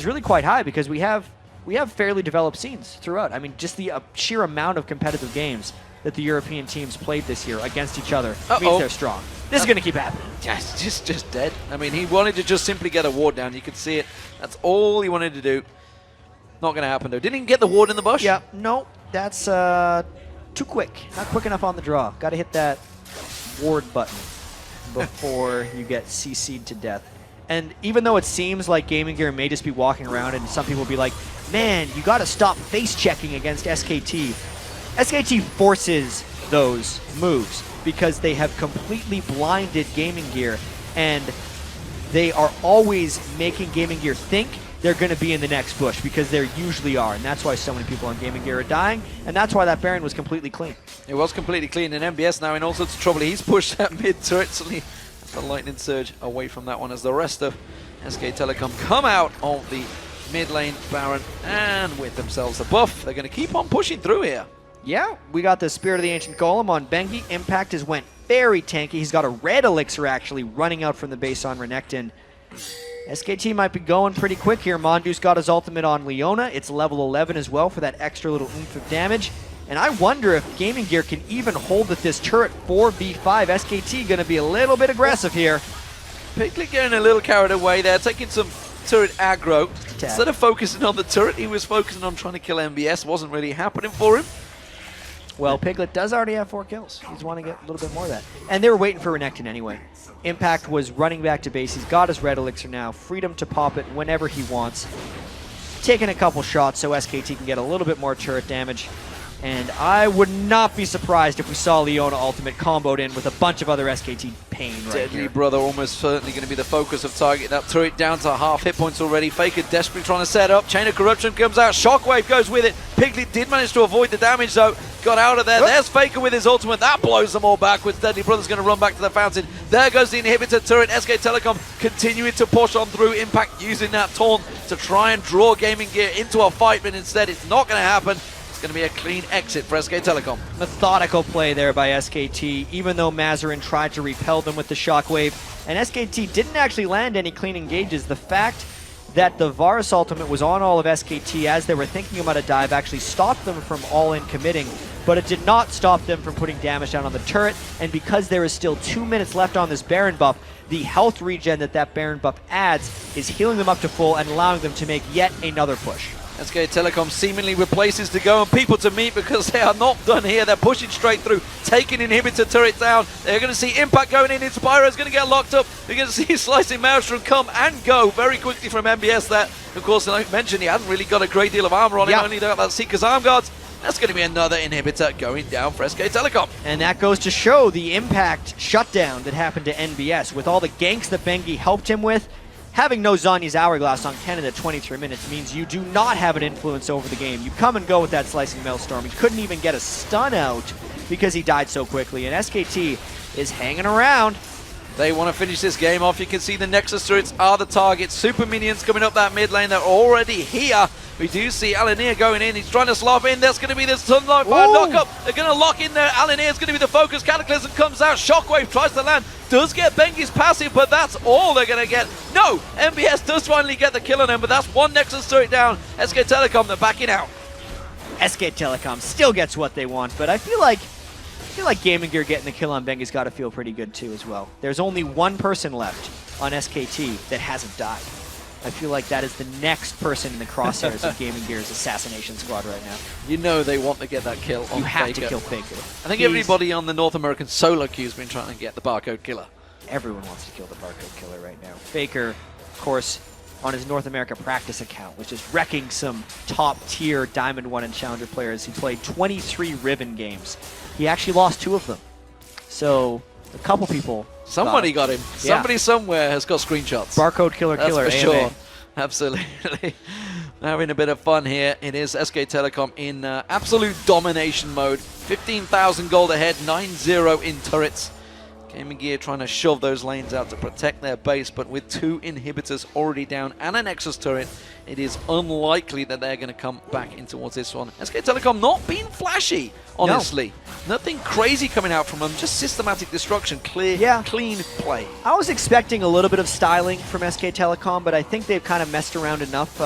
really quite high because we have fairly developed scenes throughout. I mean, just the sheer amount of competitive games that the European teams played this year against each other means they're strong. This is going to keep happening. Yeah, it's just dead. I mean, he wanted to just simply get a ward down. You could see it. That's all he wanted to do. Not going to happen, though. Didn't even get the ward in the bush. Yeah, no, that's too quick. Not quick enough on the draw. Got to hit that ward button before you get CC'd to death. And even though it seems like Gaming Gear may just be walking around and some people will be like, man, you got to stop face-checking against SKT. SKT forces those moves because they have completely blinded Gaming Gear, and they are always making Gaming Gear think they're going to be in the next bush, because there usually are, and that's why so many people on Gaming Gear are dying, and that's why that Baron was completely clean. It was completely clean, and MBS now in all sorts of trouble. He's pushed that mid turret, suddenly the lightning surge away from that one as the rest of SK Telecom come out of the mid lane Baron, and with themselves a buff, they're going to keep on pushing through here. Yeah, we got the Spirit of the Ancient Golem on Bengi. Impact has went very tanky. He's got a red elixir actually running out from the base on Renekton. SKT might be going pretty quick here. Mondu's got his ultimate on Leona. It's level 11 as well for that extra little oomph of damage. And I wonder if Gaming Gear can even hold with this turret 4v5. SKT going to be a little bit aggressive here. Piglet getting a little carried away there, taking some turret aggro. Instead of focusing on the turret, he was focusing on trying to kill MBS. Wasn't really happening for him. Well, Piglet does already have 4 kills. He's wanting to get a little bit more of that. And they were waiting for Renekton anyway. Impact was running back to base. He's got his red elixir now. Freedom to pop it whenever he wants. Taking a couple shots so SKT can get a little bit more turret damage. And I would not be surprised if we saw Leona ultimate comboed in with a bunch of other SKT pain right Deadly here. Brother almost certainly going to be the focus of target. That turret down to half hit points already. Faker desperately trying to set up. Chain of Corruption comes out. Shockwave goes with it. Piglet did manage to avoid the damage though. Got out of there. There's Faker with his ultimate. That blows them all backwards. Deadly Brother's going to run back to the fountain. There goes the inhibitor turret. SK Telecom continuing to push on through. Impact using that taunt to try and draw Gaming Gear into a fight, but instead it's not going to happen. Going to be a clean exit for SK Telecom. Methodical play there by SKT, even though Mazarin tried to repel them with the shockwave. And SKT didn't actually land any clean engages. The fact that the Varus ultimate was on all of SKT as they were thinking about a dive actually stopped them from all-in committing, but it did not stop them from putting damage down on the turret. And because there is still 2 minutes left on this Baron buff, the health regen that Baron buff adds is healing them up to full and allowing them to make yet another push. SK Telecom seemingly with places to go and people to meet because they are not done here. They're pushing straight through, taking inhibitor turret down. They're going to see Impact going in. Inspiro's going to get locked up. They're going to see Slicing Maelstrom come and go very quickly from MBS there. Of course, like I mentioned, he hadn't really got a great deal of armor on him, only got that Seeker's Arm Guards. That's going to be another inhibitor going down for SK Telecom. And that goes to show the Impact shutdown that happened to NBS with all the ganks that Bengi helped him with. Having no Zanya's Hourglass on Kennen at 23 minutes means you do not have an influence over the game. You come and go with that Slicing Maelstrom. He couldn't even get a stun out because he died so quickly. And SKT is hanging around. They want to finish this game off. You can see the Nexus turrets are the target. Super minions coming up that mid lane. They're already here. We do see Alanir going in. He's trying to slop in. There's going to be this Sunlight Fire knock-up. They're going to lock in there. Alanir is going to be the focus. Cataclysm comes out. Shockwave tries to land. Does get Bengi's passive, but that's all they're going to get. No! MBS does finally get the kill on him, but that's one Nexus turret down. SK Telecom, they're backing out. SK Telecom still gets what they want, but I feel like Gaming Gear getting the kill on Bengi's got to feel pretty good too as well. There's only one person left on SKT that hasn't died. I feel like that is the next person in the crosshairs of Gaming Gear's assassination squad right now. You know they want to get that kill on You have Faker. to kill Faker. I think everybody on the North American solo queue has been trying to get the barcode killer. Everyone wants to kill the barcode killer right now. Faker, of course, on his North America practice account, was just wrecking some top-tier Diamond 1 and Challenger players. He played 23 Riven games. He actually lost 2 of them. So, a couple people... Somebody got him. Yeah. Somebody somewhere has got screenshots. Barcode killer That's killer, for AMA. sure. Absolutely. Having a bit of fun here. It is SK Telecom in absolute domination mode. 15,000 gold ahead, 9-0 in turrets. Gaming Gear trying to shove those lanes out to protect their base, but with 2 inhibitors already down and a Nexus turret, it is unlikely that they're going to come back in towards this one. SK Telecom not being flashy, honestly. No. Nothing crazy coming out from them, just systematic destruction, clear, clean play. I was expecting a little bit of styling from SK Telecom, but I think they've kind of messed around enough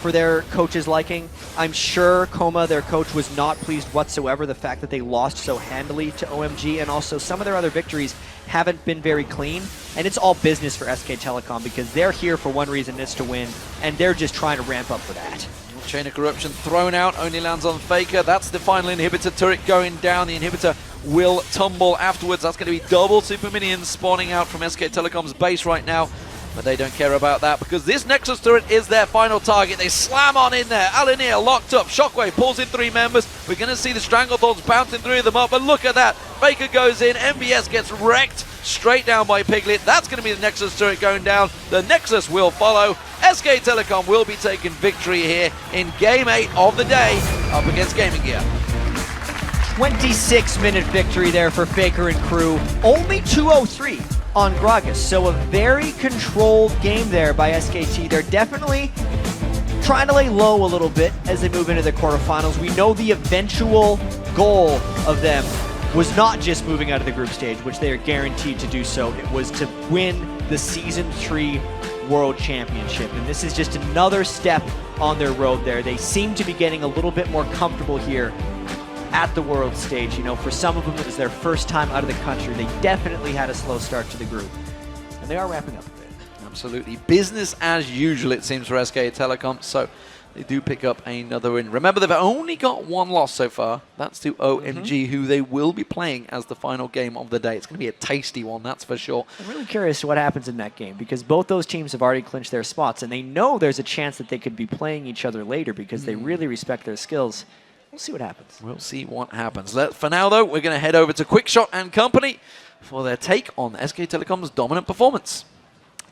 for their coach's liking. I'm sure Koma, their coach, was not pleased whatsoever the fact that they lost so handily to OMG, and also some of their other victories haven't been very clean, and it's all business for SK Telecom because they're here for one reason, it's to win, and they're just trying to ramp up for that. Chain of Corruption thrown out, only lands on Faker. That's the final inhibitor turret going down. The inhibitor will tumble afterwards. That's going to be double super minions spawning out from SK Telecom's base right now. But they don't care about that because this Nexus turret is their final target. They slam on in there. Alanir locked up. Shockwave pulls in 3 members. We're going to see the Stranglethorns bouncing through them up. But look at that. Faker goes in. MBS gets wrecked straight down by Piglet. That's going to be the Nexus turret going down. The Nexus will follow. SK Telecom will be taking victory here in Game 8 of the day up against Gaming Gear. 26-minute victory there for Faker and crew. Only 203 on Gragas, so a very controlled game there by SKT. They're definitely trying to lay low a little bit as they move into the quarterfinals. We know the eventual goal of them was not just moving out of the group stage, which they are guaranteed to do so. It was to win the Season 3 World Championship, and this is just another step on their road there. They seem to be getting a little bit more comfortable here at the world stage. You know, for some of them, it was their first time out of the country. They definitely had a slow start to the group, and they are ramping up a bit. Absolutely. Business as usual, it seems, for SK Telecom, so they do pick up another win. Remember, they've only got one loss so far. That's to OMG, who they will be playing as the final game of the day. It's going to be a tasty one, that's for sure. I'm really curious what happens in that game, because both those teams have already clinched their spots, and they know there's a chance that they could be playing each other later because they really respect their skills. We'll see what happens. We'll see what happens. For now, though, we're going to head over to Quickshot and Company for their take on SK Telecom's dominant performance.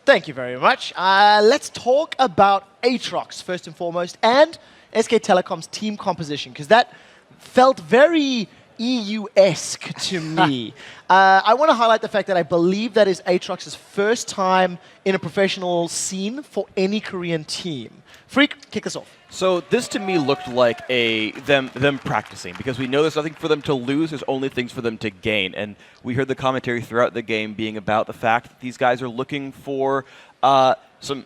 Thank you very much. Let's talk about Aatrox first and foremost, and SK Telecom's team composition, because that felt very EU-esque to me. I want to highlight the fact that I believe that is Aatrox's first time in a professional scene for any Korean team. Freak, kick us off. So this to me looked like them practicing, because we know there's nothing for them to lose, there's only things for them to gain. And we heard the commentary throughout the game being about the fact that these guys are looking for some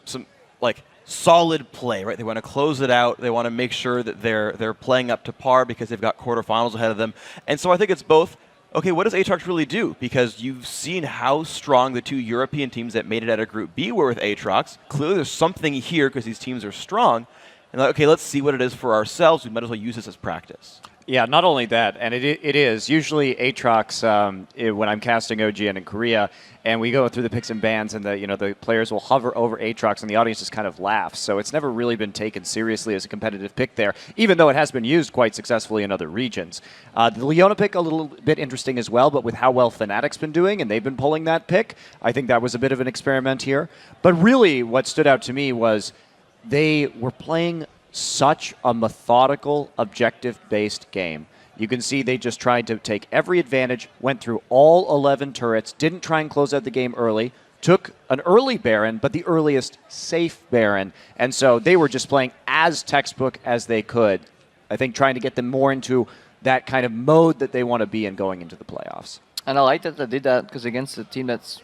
like solid play, right? They want to close it out, they want to make sure that they're playing up to par because they've got quarterfinals ahead of them. And so I think it's both, okay, what does Aatrox really do? Because you've seen how strong the two European teams that made it out of Group B were with Aatrox. Clearly there's something here because these teams are strong. And like, okay, let's see what it is for ourselves. We might as well use this as practice. Yeah, not only that, and it is. Usually Aatrox, when I'm casting OGN in Korea, and we go through the picks and bans, and the players will hover over Aatrox, and the audience just kind of laughs. So it's never really been taken seriously as a competitive pick there, even though it has been used quite successfully in other regions. The Leona pick, a little bit interesting as well, but with how well Fnatic's been doing, and they've been pulling that pick, I think that was a bit of an experiment here. But really, what stood out to me was they were playing such a methodical, objective-based game. You can see they just tried to take every advantage, went through all 11 turrets, didn't try and close out the game early, took an early Baron, but the earliest safe Baron. And so they were just playing as textbook as they could. I think trying to get them more into that kind of mode that they want to be in going into the playoffs. And I like that they did that, because against a team that's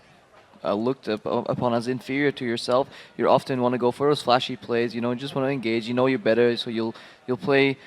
looked upon as inferior to yourself, you often want to go for those flashy plays. You just want to engage. You know you're better, so you'll play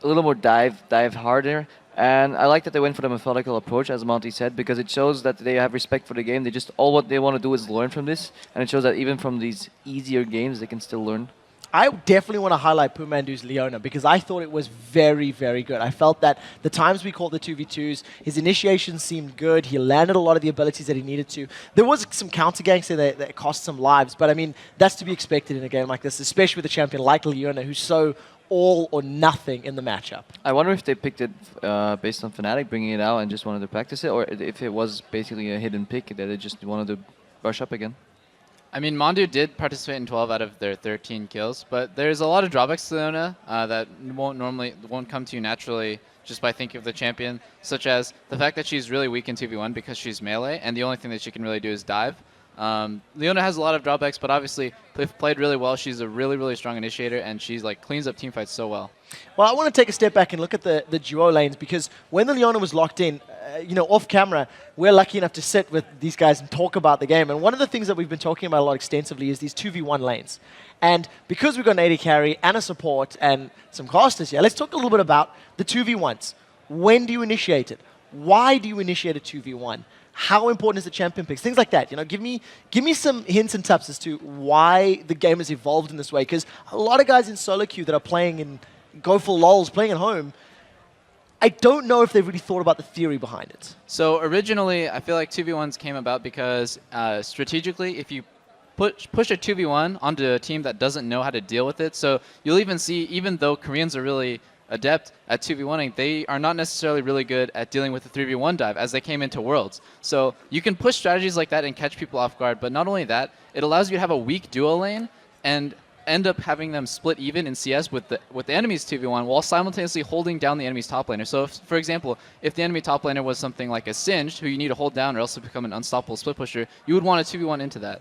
a little more dive harder. And I like that they went for the methodical approach, as Monty said, because it shows that they have respect for the game. They just all what they want to do is learn from this, and it shows that even from these easier games, they can still learn. I definitely want to highlight Pumandu's Leona, because I thought it was very, very good. I felt that the times we caught the 2v2s, his initiation seemed good. He landed a lot of the abilities that he needed to. There was some counter ganks there that cost some lives, but I mean, that's to be expected in a game like this, especially with a champion like Leona, who's so all or nothing in the matchup. I wonder if they picked it based on Fnatic bringing it out and just wanted to practice it, or if it was basically a hidden pick that they just wanted to brush up again. I mean, Mondu did participate in 12 out of their 13 kills, but there's a lot of drawbacks to Leona that won't come to you naturally just by thinking of the champion, such as the fact that she's really weak in 2v1 because she's melee, and the only thing that she can really do is dive. Leona has a lot of drawbacks, but obviously they've played really well. She's a really, really strong initiator, and she's cleans up teamfights so well. Well, I want to take a step back and look at the duo lanes, because when the Leona was locked in, off camera, we're lucky enough to sit with these guys and talk about the game. And one of the things that we've been talking about a lot extensively is these 2v1 lanes. And because we've got an AD carry and a support and some casters here, let's talk a little bit about the 2v1s. When do you initiate it? Why do you initiate a 2v1? How important is the champion picks? Things like that. Give me some hints and tips as to why the game has evolved in this way. Because a lot of guys in solo queue that are playing in Go for LOLs, playing at home, I don't know if they've really thought about the theory behind it. So originally, I feel like 2v1s came about because strategically, if you push a 2v1 onto a team that doesn't know how to deal with it, so you'll even see, even though Koreans are really Adept at 2v1ing, they are not necessarily really good at dealing with the 3v1 dive as they came into Worlds. So you can push strategies like that and catch people off guard, but not only that, it allows you to have a weak duo lane and end up having them split even in CS with the enemy's 2v1 while simultaneously holding down the enemy's top laner. So, for example, if the enemy top laner was something like a Singed, who you need to hold down or else to become an unstoppable split pusher, you would want a 2v1 into that.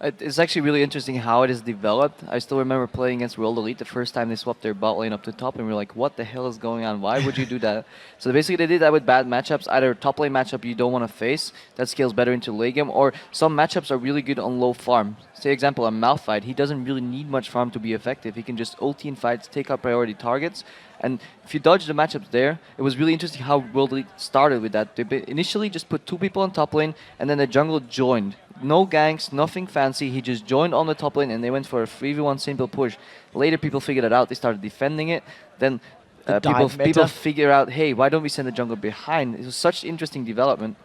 It's actually really interesting how it is developed. I still remember playing against World Elite the first time they swapped their bot lane up to top, and we were like, what the hell is going on? Why would you do that? So basically they did that with bad matchups. Either a top lane matchup you don't want to face, that scales better into late game, or some matchups are really good on low farm. Say example, a Malphite, he doesn't really need much farm to be effective. He can just ulti in fights, take out priority targets, and if you dodge the matchups there, it was really interesting how World Elite started with that. They initially just put 2 people on top lane, and then the jungle joined. No ganks, nothing fancy. He just joined on the top lane, and they went for a 3v1 simple push. Later, people figured it out. They started defending it. Then people figure out, hey, why don't we send the jungle behind? It was such interesting development.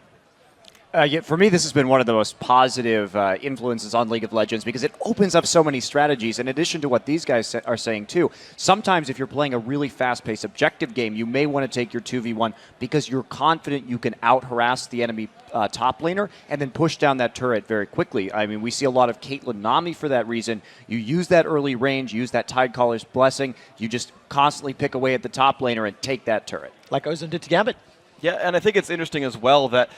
Yeah, for me, this has been one of the most positive influences on League of Legends because it opens up so many strategies. In addition to what these guys are saying too, sometimes if you're playing a really fast-paced objective game, you may want to take your 2v1 because you're confident you can out-harass the enemy top laner and then push down that turret very quickly. I mean, we see a lot of Caitlyn Nami for that reason. You use that early range, use that Tidecaller's Blessing, you just constantly pick away at the top laner and take that turret. Like Ozone did to Gambit. Yeah, and I think it's interesting as well that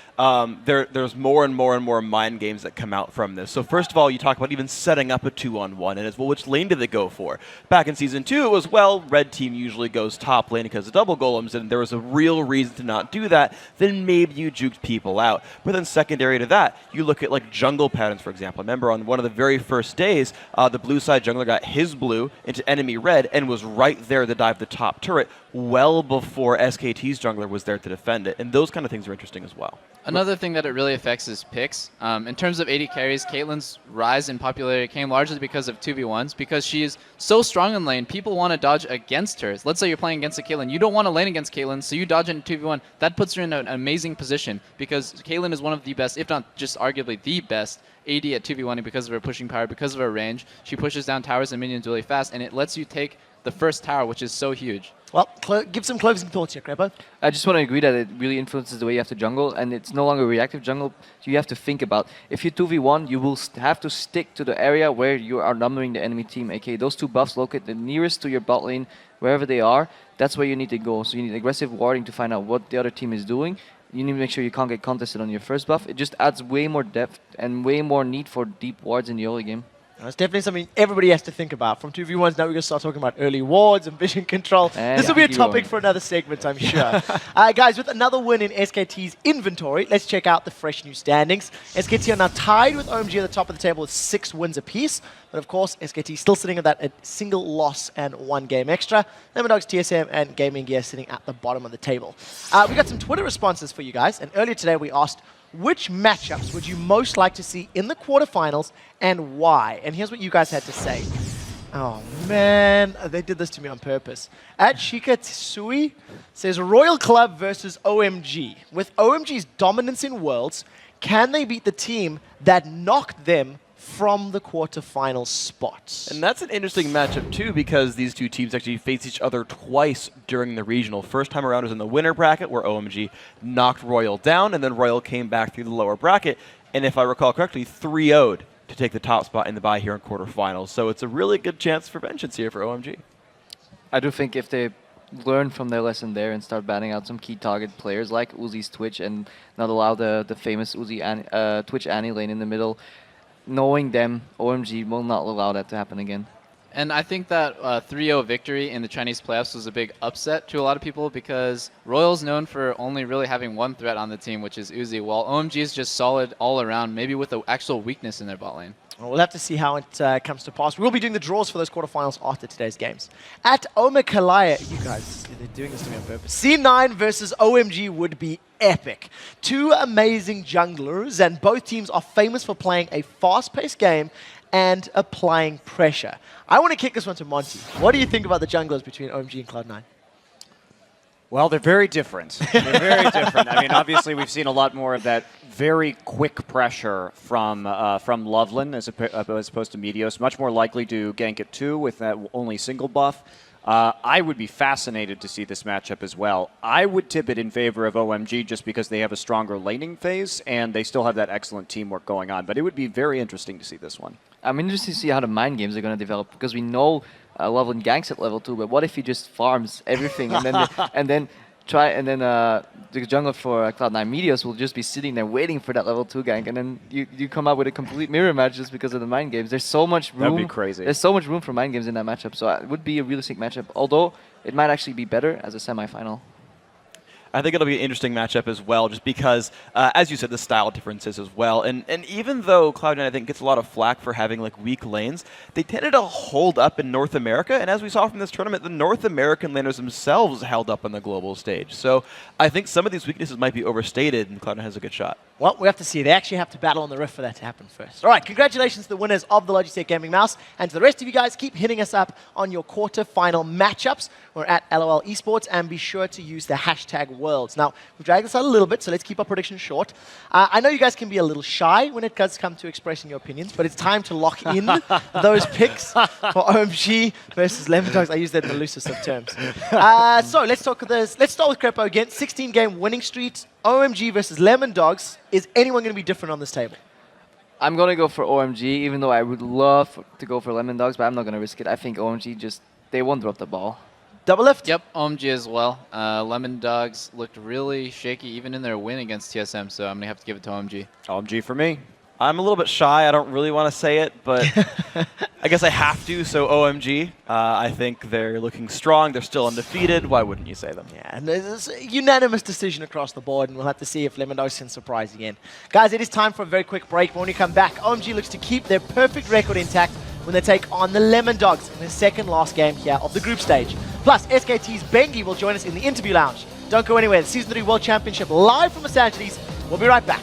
there's more and more mind games that come out from this. So first of all, you talk about even setting up a 2-on-1, and it's, well, which lane did they go for? Back in Season 2, it was, well, red team usually goes top lane because of double golems, and there was a real reason to not do that. Then maybe you juked people out. But then secondary to that, you look at like jungle patterns, for example. I remember on one of the very first days, the blue side jungler got his blue into enemy red and was right there to dive the top turret well before SKT's jungler was there to defend it. And those kind of things are interesting as well. Another thing that it really affects is picks. In terms of AD carries, Caitlyn's rise in popularity came largely because of 2v1s. Because she is so strong in lane, people want to dodge against her. Let's say you're playing against a Caitlyn. You don't want to lane against Caitlyn, so you dodge in 2v1. That puts her in an amazing position because Caitlyn is one of the best, if not just arguably the best, AD at 2v1 because of her pushing power, because of her range. She pushes down towers and minions really fast, and it lets you take the first tower, which is so huge. Well, give some closing thoughts here, Crepo. I just want to agree that it really influences the way you have to jungle, and it's no longer reactive jungle. You have to think about, if you 2v1, you will have to stick to the area where you are numbering the enemy team, aka those 2 buffs locate the nearest to your bot lane, wherever they are, that's where you need to go. So you need aggressive warding to find out what the other team is doing. You need to make sure you can't get contested on your first buff. It just adds way more depth and way more need for deep wards in the early game. That's definitely something everybody has to think about. From 2v1s, now we're going to start talking about early wards and vision control. This will be a topic for another segment, I'm sure. Guys, with another win in SKT's inventory, let's check out the fresh new standings. SKT are now tied with OMG at the top of the table with 6 wins apiece. But of course, SKT still sitting at that a single loss and 1 game extra. Lemondogs, TSM, and GamingGear sitting at the bottom of the table. We got some Twitter responses for you guys. And earlier today, we asked, which matchups would you most like to see in the quarterfinals and why? And here's what you guys had to say. Oh, man. They did this to me on purpose. At Shika Tsui says, Royal Club versus OMG. With OMG's dominance in Worlds, can they beat the team that knocked them from the quarterfinal spots? And that's an interesting matchup too, because these two teams actually faced each other twice during the regional. First time around was in the winner bracket where OMG knocked Royal down, and then Royal came back through the lower bracket, and if I recall correctly, 3-0'd to take the top spot in the bye here in quarterfinals. So it's a really good chance for vengeance here for OMG. I do think if they learn from their lesson there and start banning out some key target players like Uzi's Twitch and not allow the famous Uzi Twitch Annie lane in the middle, knowing them, OMG will not allow that to happen again. And I think that 3-0 victory in the Chinese playoffs was a big upset to a lot of people because Royal's known for only really having one threat on the team, which is Uzi, while OMG is just solid all around, maybe with an actual weakness in their bot lane. Well, we'll have to see how it comes to pass. We'll be doing the draws for those quarterfinals after today's games. At Omakalaya, you guys, they're doing this to me on purpose. C9 versus OMG would be epic. 2 amazing junglers, and both teams are famous for playing a fast-paced game and applying pressure. I want to kick this one to Monty. What do you think about the junglers between OMG and Cloud9? Well, they're very different. They're very different. I mean, obviously, we've seen a lot more of that very quick pressure from Loveland as opposed to Meteos. Much more likely to gank at 2 with that only single buff. I would be fascinated to see this matchup as well. I would tip it in favor of OMG just because they have a stronger laning phase and they still have that excellent teamwork going on. But it would be very interesting to see this one. I'm interested to see how the mind games are going to develop because we know level in ganks at level 2, but what if he just farms everything and then the jungler for Cloud9 Meteors will just be sitting there waiting for that level 2 gank, and then you come up with a complete mirror match just because of the mind games. There's so much room. That'd be crazy. There's so much room for mind games in that matchup, so it would be a really sick matchup. Although it might actually be better as a semi-final. I think it'll be an interesting matchup as well, just because, as you said, the style differences as well. And even though Cloud9, I think, gets a lot of flack for having like weak lanes, they tended to hold up in North America. And as we saw from this tournament, the North American laners themselves held up on the global stage. So I think some of these weaknesses might be overstated, and Cloud9 has a good shot. Well, we have to see. They actually have to battle on the Rift for that to happen first. All right, congratulations to the winners of the Logitech Gaming Mouse. And to the rest of you guys, keep hitting us up on your quarter-final matchups. We're at LOL Esports, and be sure to use the hashtag Worlds. Now, we've dragged this out a little bit, so let's keep our predictions short. I know you guys can be a little shy when it does come to expressing your opinions, but it's time to lock in those picks for OMG versus Lemon Dogs. I use that in the loosest of terms. So let's talk this. Let's start with Crepo again. 16-game winning streak. OMG versus Lemon Dogs. Is anyone going to be different on this table? I'm going to go for OMG, even though I would love to go for Lemon Dogs, but I'm not going to risk it. I think OMG they won't drop the ball. Double lift? Yep, OMG as well. Lemon Dogs looked really shaky even in their win against TSM, so I'm going to have to give it to OMG. OMG for me. I'm a little bit shy. I don't really want to say it, but I guess I have to, so OMG. I think they're looking strong. They're still undefeated. Why wouldn't you say them? Yeah, and there's a unanimous decision across the board, and we'll have to see if Lemon Dogs can surprise again. Guys, it is time for a very quick break. When we come back, OMG looks to keep their perfect record intact when they take on the Lemon Dogs in the second last game here of the group stage. Plus, SKT's Bengi will join us in the interview lounge. Don't go anywhere. The Season 3 World Championship live from Los Angeles. We'll be right back.